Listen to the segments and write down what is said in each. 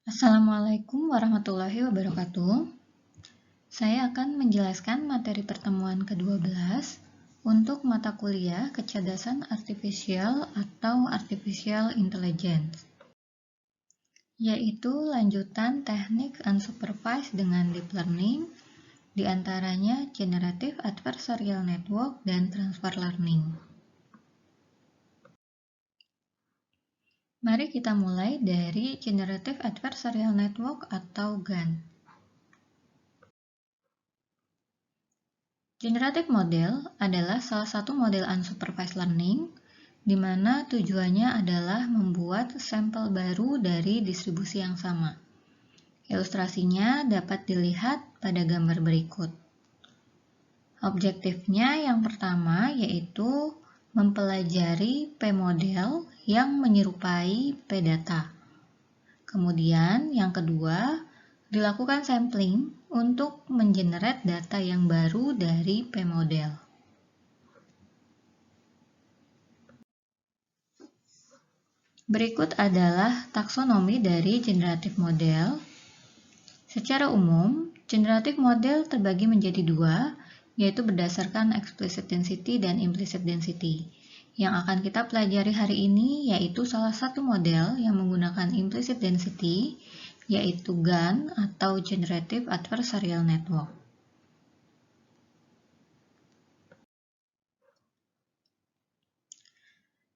Assalamualaikum warahmatullahi wabarakatuh. Saya akan menjelaskan materi pertemuan ke-12 untuk mata kuliah kecerdasan artifisial atau artificial intelligence, yaitu lanjutan teknik unsupervised dengan deep learning, diantaranya generative adversarial network dan transfer learning. Mari kita mulai dari Generative Adversarial Network atau GAN. Generative model adalah salah satu model unsupervised learning, di mana tujuannya adalah membuat sampel baru dari distribusi yang sama. Ilustrasinya dapat dilihat pada gambar berikut. Objektifnya yang pertama yaitu mempelajari P-model yang menyerupai P-data. Kemudian yang kedua, dilakukan sampling untuk mengenerate data yang baru dari P-model. Berikut adalah taksonomi dari generative model. Secara umum, generative model terbagi menjadi dua, yaitu berdasarkan explicit density dan implicit density. Yang akan kita pelajari hari ini yaitu salah satu model yang menggunakan implicit density, yaitu GAN atau Generative Adversarial Network.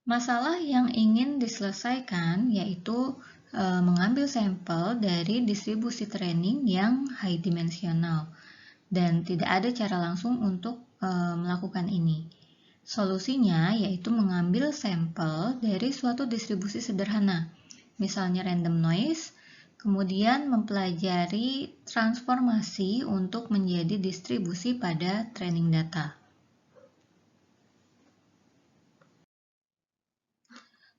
Masalah yang ingin diselesaikan yaitu mengambil sampel dari distribusi training yang high dimensional dan tidak ada cara langsung untuk melakukan ini. Solusinya yaitu mengambil sampel dari suatu distribusi sederhana, misalnya random noise, kemudian mempelajari transformasi untuk menjadi distribusi pada training data.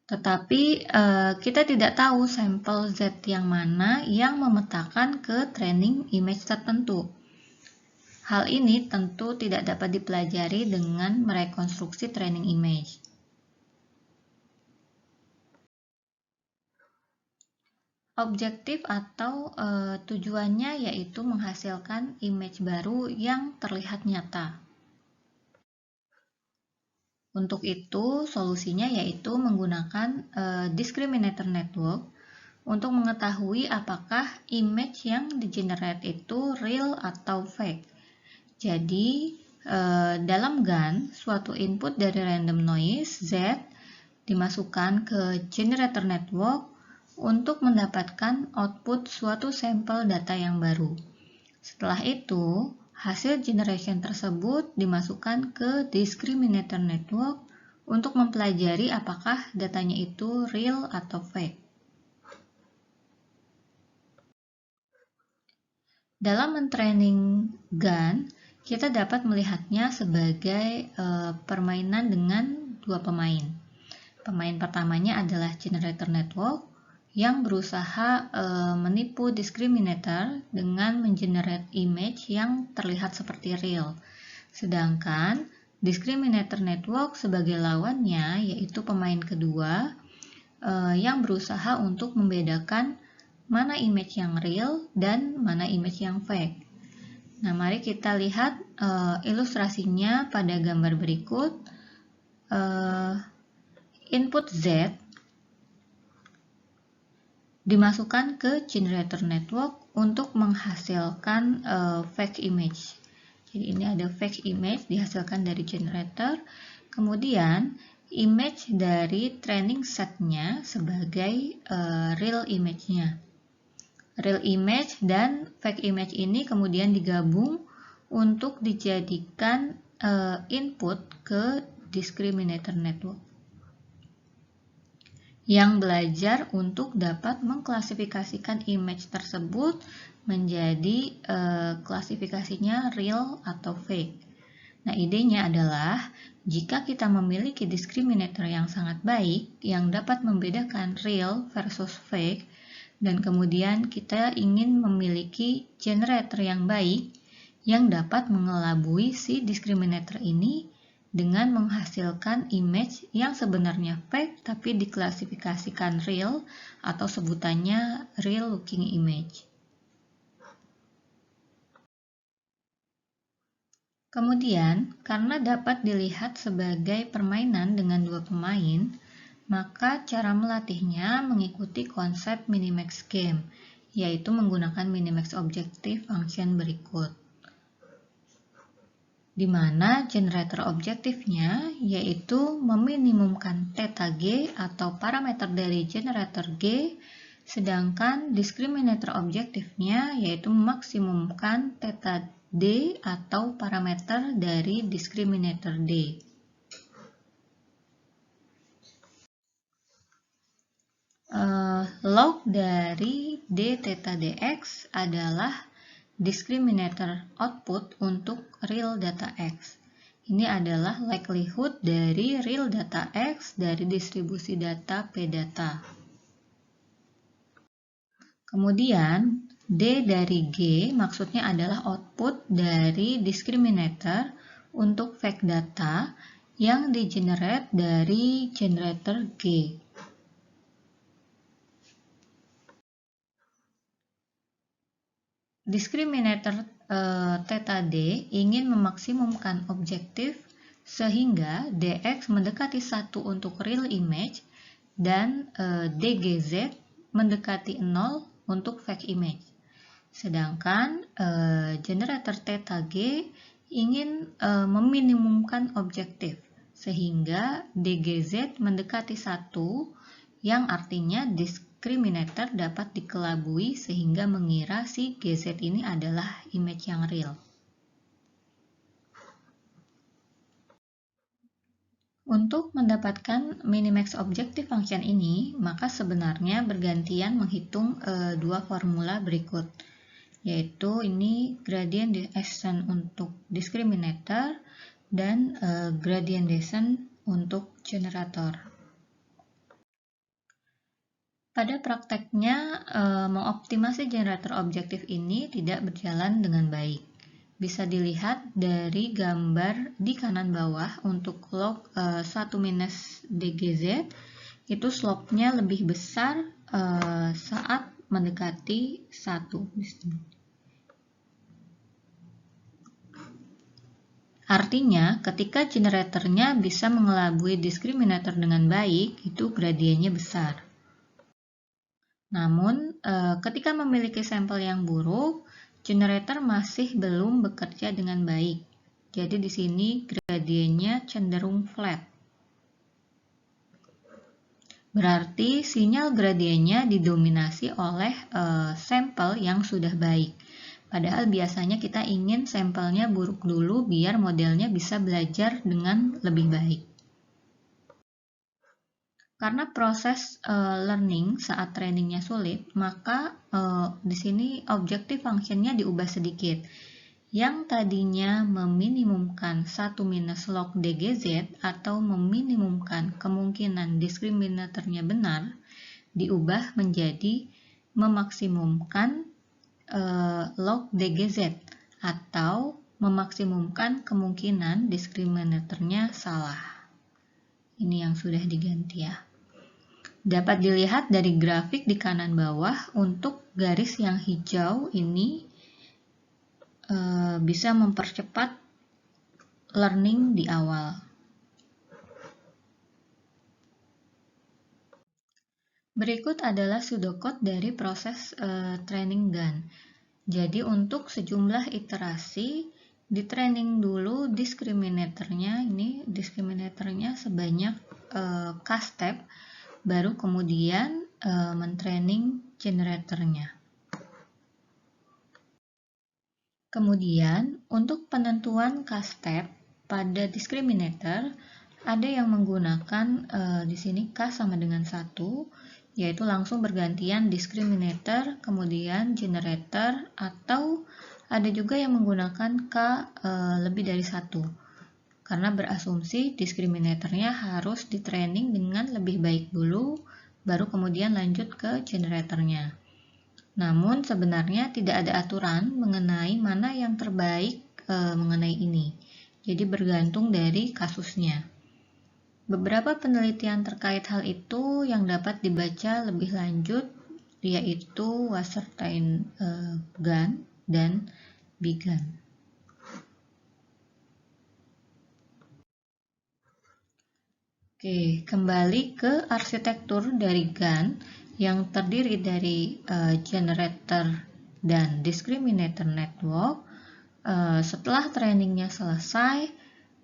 Tetapi kita tidak tahu sampel Z yang mana yang memetakan ke training image tertentu. Hal ini tentu tidak dapat dipelajari dengan merekonstruksi training image. Objektif atau tujuannya yaitu menghasilkan image baru yang terlihat nyata. Untuk itu, solusinya yaitu menggunakan discriminator network untuk mengetahui apakah image yang di-generate itu real atau fake. Jadi, dalam GAN, suatu input dari random noise Z dimasukkan ke generator network untuk mendapatkan output suatu sampel data yang baru. Setelah itu, hasil generation tersebut dimasukkan ke discriminator network untuk mempelajari apakah datanya itu real atau fake. Dalam mentraining GAN, kita dapat melihatnya sebagai permainan dengan dua pemain. Pemain pertamanya adalah generator network yang berusaha menipu discriminator dengan mengenerate image yang terlihat seperti real. Sedangkan discriminator network sebagai lawannya yaitu pemain kedua yang berusaha untuk membedakan mana image yang real dan mana image yang fake. Nah, mari kita lihat ilustrasinya pada gambar berikut. Input Z dimasukkan ke generator network untuk menghasilkan fake image. Jadi ini ada fake image dihasilkan dari generator. Kemudian image dari training setnya sebagai real image-nya. Real image dan fake image ini kemudian digabung untuk dijadikan input ke discriminator network yang belajar untuk dapat mengklasifikasikan image tersebut menjadi klasifikasinya real atau fake. Nah, idenya adalah jika kita memiliki discriminator yang sangat baik yang dapat membedakan real versus fake, dan kemudian kita ingin memiliki generator yang baik yang dapat mengelabui si discriminator ini, dengan menghasilkan image yang sebenarnya fake tapi diklasifikasikan real atau sebutannya real looking image. Kemudian, karena dapat dilihat sebagai permainan dengan dua pemain, maka cara melatihnya mengikuti konsep Minimax Game, yaitu menggunakan Minimax Objective Function berikut. Di mana generator objektifnya yaitu meminimumkan theta G atau parameter dari generator G, sedangkan discriminator objektifnya yaitu memaksimumkan theta D atau parameter dari discriminator D. Log dari d theta dx adalah discriminator output untuk real data X. Ini adalah likelihood dari real data X dari distribusi data P data. Kemudian, D dari G maksudnya adalah output dari discriminator untuk fake data yang di-generate dari generator G. Discriminator theta D ingin memaksimumkan objektif sehingga dx mendekati 1 untuk real image dan dgz mendekati 0 untuk fake image. Sedangkan generator theta G ingin meminimumkan objektif sehingga dgz mendekati 1 yang artinya discriminator dapat dikelabui sehingga mengira si GZ ini adalah image yang real. Untuk mendapatkan minimax objective function ini, maka sebenarnya bergantian menghitung dua formula berikut, yaitu ini gradient descent untuk discriminator dan gradient descent untuk generator. Pada prakteknya, mengoptimasi generator objektif ini tidak berjalan dengan baik. Bisa dilihat dari gambar di kanan bawah untuk log 1 minus dgz, itu slope-nya lebih besar saat mendekati 1 di sini. Artinya, ketika generatornya bisa mengelabui discriminator dengan baik, itu gradiennya besar. Namun, ketika memiliki sampel yang buruk, generator masih belum bekerja dengan baik. Jadi di sini gradiennya cenderung flat. Berarti sinyal gradiennya didominasi oleh sampel yang sudah baik. Padahal biasanya kita ingin sampelnya buruk dulu biar modelnya bisa belajar dengan lebih baik. Karena proses learning saat trainingnya sulit, maka di sini objective functionnya diubah sedikit. Yang tadinya meminimumkan 1 minus log dgz atau meminimumkan kemungkinan discriminatornya benar, diubah menjadi memaksimumkan log dgz atau memaksimumkan kemungkinan discriminatornya salah. Ini yang sudah diganti ya. Dapat dilihat dari grafik di kanan bawah, untuk garis yang hijau ini bisa mempercepat learning di awal. Berikut adalah pseudocode dari proses training GAN. Jadi untuk sejumlah iterasi, di training dulu discriminatornya, ini discriminatornya sebanyak k step, baru kemudian mentraining generatornya. Kemudian untuk penentuan k step pada discriminator ada yang menggunakan di sini k sama dengan 1, yaitu langsung bergantian discriminator kemudian generator, atau ada juga yang menggunakan k lebih dari 1. Karena berasumsi discriminatornya harus di-training dengan lebih baik dulu, baru kemudian lanjut ke generatornya. Namun sebenarnya tidak ada aturan mengenai mana yang terbaik mengenai ini. jadi bergantung dari kasusnya. Beberapa penelitian terkait hal itu yang dapat dibaca lebih lanjut yaitu Wasserstein GAN dan BIGAN. Oke, kembali ke arsitektur dari GAN yang terdiri dari generator dan discriminator network. Setelah trainingnya selesai,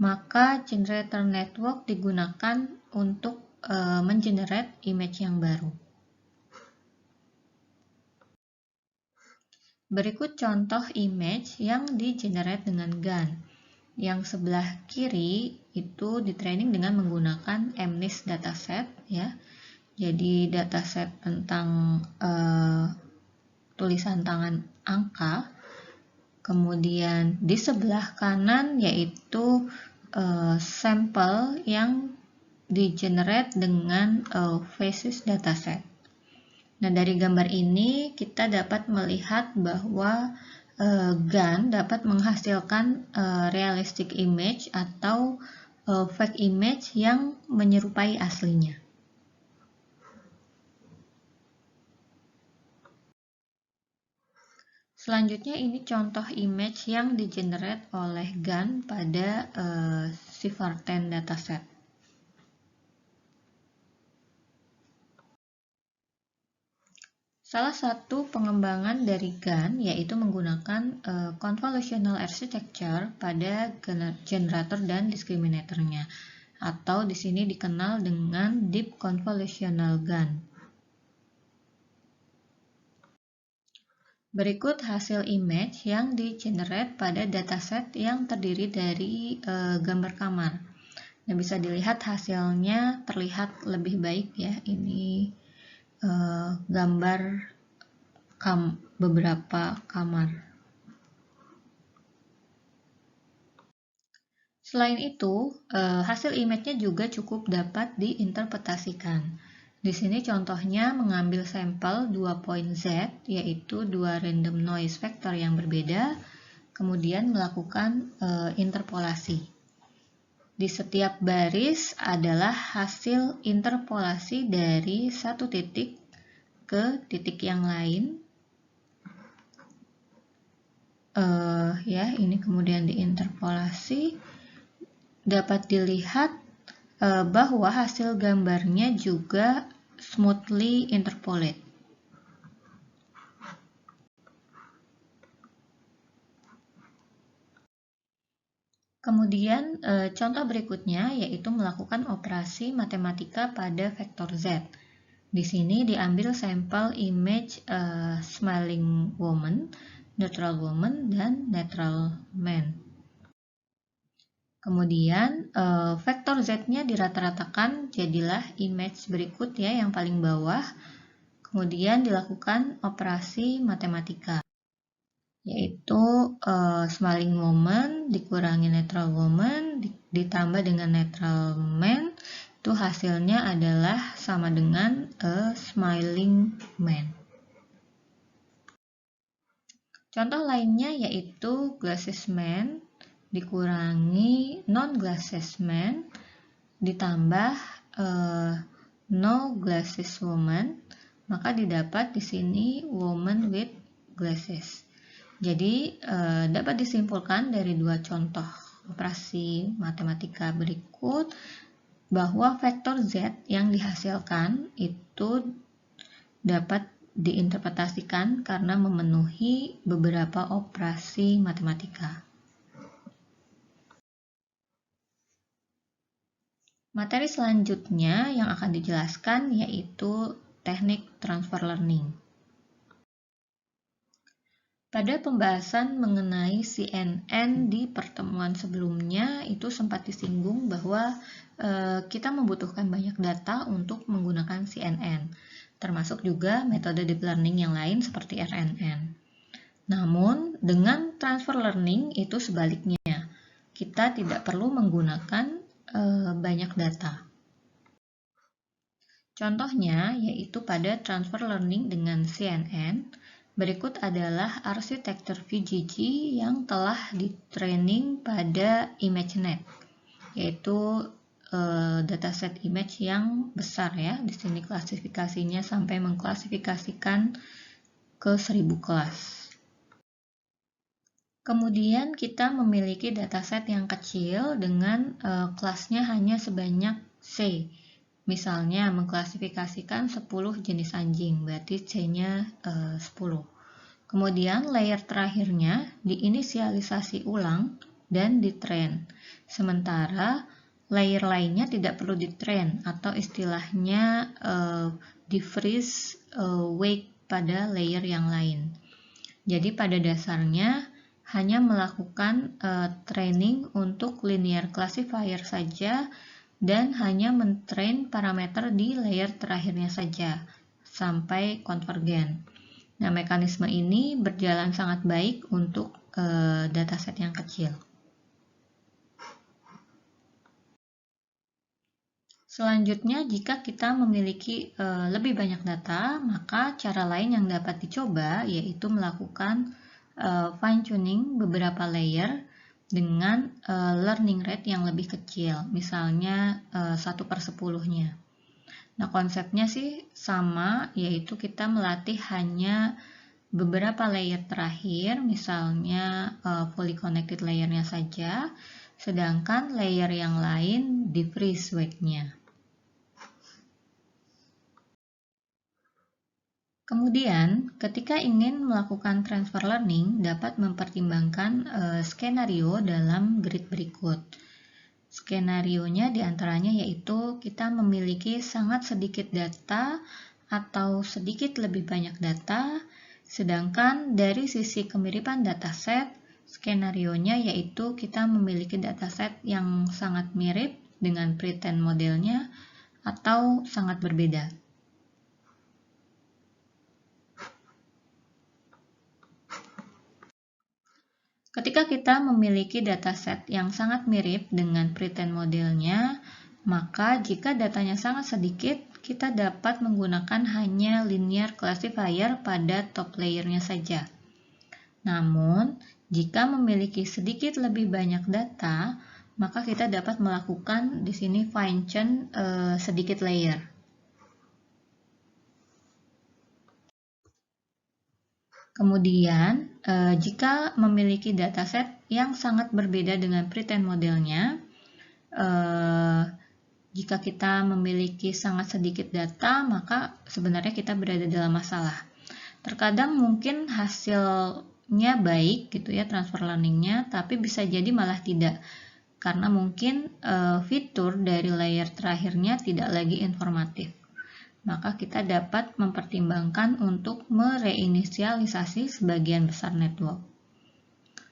maka generator network digunakan untuk mengenerate image yang baru. Berikut contoh image yang di-generate dengan GAN. Yang sebelah kiri itu di-training dengan menggunakan MNIST dataset ya. Jadi dataset tentang tulisan tangan angka. Kemudian di sebelah kanan yaitu sampel yang di-generate dengan Faces dataset. Nah, dari gambar ini kita dapat melihat bahwa GAN dapat menghasilkan realistic image atau fake image yang menyerupai aslinya. Selanjutnya ini contoh image yang di-generate oleh GAN pada CIFAR-10 dataset. Salah satu pengembangan dari GAN yaitu menggunakan convolutional architecture pada generator dan discriminatornya, atau di sini dikenal dengan deep convolutional GAN. Berikut hasil image yang di-generate pada dataset yang terdiri dari gambar kamar. Nah, bisa dilihat hasilnya terlihat lebih baik ya. Ini gambar beberapa kamar. Selain itu, hasil image-nya juga cukup dapat diinterpretasikan. Di sini contohnya mengambil sampel 2 point Z, yaitu 2 random noise vector yang berbeda, kemudian melakukan interpolasi. Di setiap baris adalah hasil interpolasi dari satu titik ke titik yang lain. Ya, ini kemudian diinterpolasi. Dapat dilihat bahwa hasil gambarnya juga smoothly interpolate. Kemudian contoh berikutnya yaitu melakukan operasi matematika pada vektor Z. Di sini diambil sampel image smiling woman, neutral woman, dan neutral man. Kemudian vektor Z-nya dirata-ratakan jadilah image berikut ya yang paling bawah. Kemudian dilakukan operasi matematika, yaitu smiling woman dikurangi neutral woman ditambah dengan neutral man, itu hasilnya adalah sama dengan a smiling man. Contoh lainnya yaitu glasses man dikurangi non-glasses man ditambah no glasses woman, maka didapat di sini woman with glasses. Jadi dapat disimpulkan dari dua contoh operasi matematika berikut bahwa vektor Z yang dihasilkan itu dapat diinterpretasikan karena memenuhi beberapa operasi matematika. Materi selanjutnya yang akan dijelaskan yaitu teknik transfer learning. Pada pembahasan mengenai CNN di pertemuan sebelumnya itu sempat disinggung bahwa kita membutuhkan banyak data untuk menggunakan CNN, termasuk juga metode deep learning yang lain seperti RNN. Namun dengan transfer learning itu sebaliknya, kita tidak perlu menggunakan banyak data. Contohnya yaitu pada transfer learning dengan CNN, Berikut adalah arsitektur VGG yang telah di-training pada ImageNet, yaitu dataset image yang besar ya. Di sini klasifikasinya sampai mengklasifikasikan ke 1000 kelas. Kemudian kita memiliki dataset yang kecil dengan kelasnya hanya sebanyak C. Misalnya mengklasifikasikan 10 jenis anjing, berarti C-nya 10. Kemudian layer terakhirnya diinisialisasi ulang dan ditrain. Sementara layer lainnya tidak perlu ditrain atau istilahnya di-freeze wake pada layer yang lain. Jadi pada dasarnya hanya melakukan training untuk linear classifier saja dan hanya mentrain parameter di layer terakhirnya saja sampai konvergen. Nah, mekanisme ini berjalan sangat baik untuk dataset yang kecil. Selanjutnya, jika kita memiliki lebih banyak data, maka cara lain yang dapat dicoba yaitu melakukan fine-tuning beberapa layer dengan learning rate yang lebih kecil, misalnya 1/10-nya. Nah, konsepnya sih sama, yaitu kita melatih hanya beberapa layer terakhir, misalnya fully connected layernya saja, sedangkan layer yang lain di-freeze wake-nya. Kemudian, ketika ingin melakukan transfer learning, dapat mempertimbangkan skenario dalam grid berikut. Skenarionya diantaranya yaitu kita memiliki sangat sedikit data atau sedikit lebih banyak data, sedangkan dari sisi kemiripan dataset, skenarionya yaitu kita memiliki dataset yang sangat mirip dengan pretend modelnya atau sangat berbeda. Ketika kita memiliki dataset yang sangat mirip dengan pretend modelnya, maka jika datanya sangat sedikit, kita dapat menggunakan hanya linear classifier pada top layernya saja. Namun, jika memiliki sedikit lebih banyak data, maka kita dapat melakukan di sini fine-tune sedikit layer. Kemudian, jika memiliki dataset yang sangat berbeda dengan pretend modelnya, jika kita memiliki sangat sedikit data, maka sebenarnya kita berada dalam masalah. Terkadang mungkin hasilnya baik gitu ya, transfer learningnya, tapi bisa jadi malah tidak. Karena mungkin fitur dari layer terakhirnya tidak lagi informatif. Maka kita dapat mempertimbangkan untuk mereinisialisasi sebagian besar network.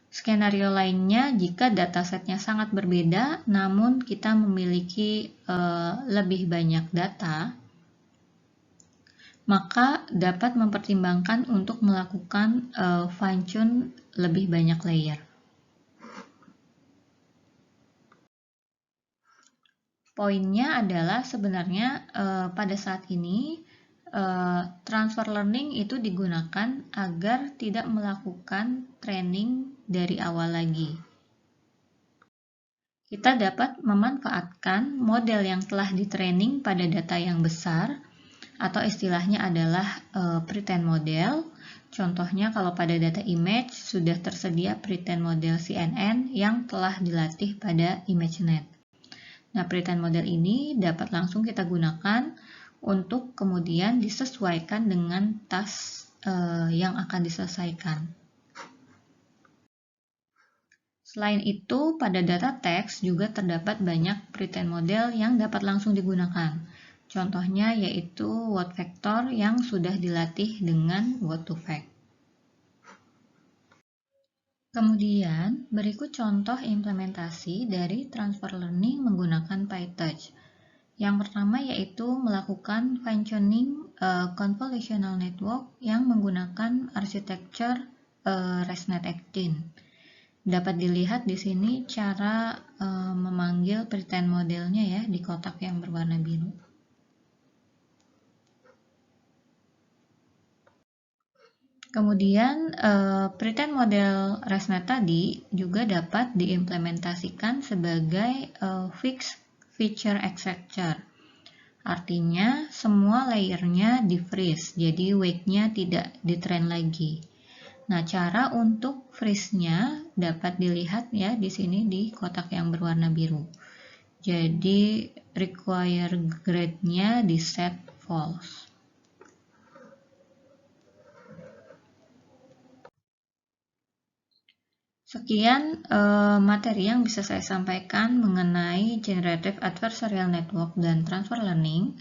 Skenario lainnya, jika datasetnya sangat berbeda, namun kita memiliki lebih banyak data, maka dapat mempertimbangkan untuk melakukan fine-tune lebih banyak layer. Poinnya adalah sebenarnya pada saat ini transfer learning itu digunakan agar tidak melakukan training dari awal lagi. Kita dapat memanfaatkan model yang telah di-training pada data yang besar, atau istilahnya adalah pretend model. Contohnya kalau pada data image sudah tersedia pretend model CNN yang telah dilatih pada ImageNet. Nah, pretend model ini dapat langsung kita gunakan untuk kemudian disesuaikan dengan task yang akan diselesaikan. Selain itu, pada data teks juga terdapat banyak pretend model yang dapat langsung digunakan. Contohnya yaitu word vector yang sudah dilatih dengan word2vec. Kemudian, berikut contoh implementasi dari transfer learning menggunakan PyTorch. Yang pertama yaitu melakukan fine-tuning convolutional network yang menggunakan arsitektur ResNet-18. Dapat dilihat di sini cara memanggil pretend modelnya ya di kotak yang berwarna biru. Kemudian pretend model ResNet tadi juga dapat diimplementasikan sebagai fixed feature extractor. Artinya semua layernya di freeze, jadi wake-nya tidak di-train lagi. Nah, cara untuk freeze-nya dapat dilihat ya di sini di kotak yang berwarna biru. Jadi require grade-nya di set false. Sekian materi yang bisa saya sampaikan mengenai Generative Adversarial Network dan Transfer Learning.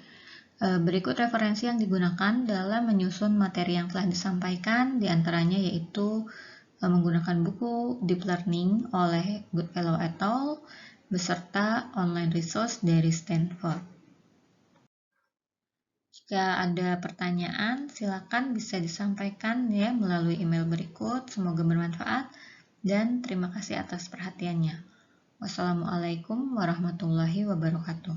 Berikut referensi yang digunakan dalam menyusun materi yang telah disampaikan, diantaranya yaitu menggunakan buku Deep Learning oleh Goodfellow et al. Beserta online resource dari Stanford. Jika ada pertanyaan, silakan bisa disampaikan ya melalui email berikut. Semoga bermanfaat dan terima kasih atas perhatiannya. Wassalamualaikum warahmatullahi wabarakatuh.